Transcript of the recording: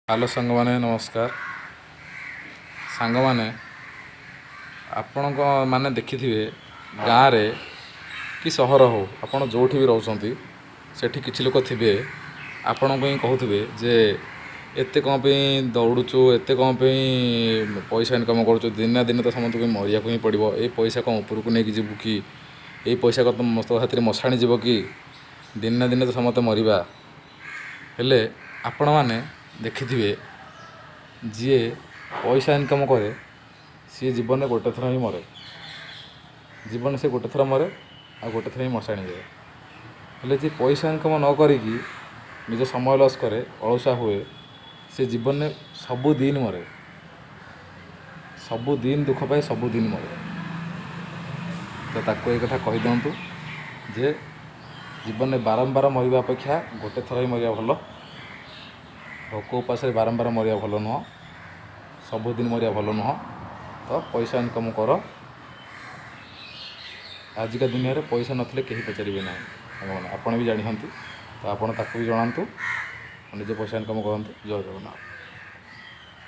Hello सांग माने नमस्कार। सांग माने आपण माने देखि गाँव रे कि सहर हो आपण जो भी रोचंती सेठी किछि लोक थिबे आपण को ही कहूथिबे जे एते कौन पे दौड़ुचु एते कौन पे पैसा इनकम करुचु दिन दिन तो समस्त को मरिया को ही पड़ो ये पैसा कौन उपरको नहीं जीवु कि ये पैसा को मस्त हाथ में मशाणी जीव कि दिन दिन तो समस्त मरिबा हेले आपण माने देखिथिबे जी पैसा इनकम करे सी जीवन में गोटे थर ही मरे जीवन से गोटे थर मरे आ गोटे थर ही मशाणी जाए हेले जी पैसा इनकम न करिकी निज समय लॉस करे अलसा हुए से जीवन में सबुदिन मरे सबुदिन दुख पाए सबुदिन मरे तो ताको एक कथा कही दिंतु जे जीवन में बारंबार मरिबा अपेक्षा गोटे थर ही मरिया भल भोक उपास बारंबार मरिया भल नुह सबुदिन मरिया भल नुह तो पैसा इनकम कर आजिका दुनिया रे पैसा नथिले केही पचारे ना आपण भी जानते तो आपण ताको भी जनातु निजे पैसा इनकम करंतु। जय जगन्नाथ।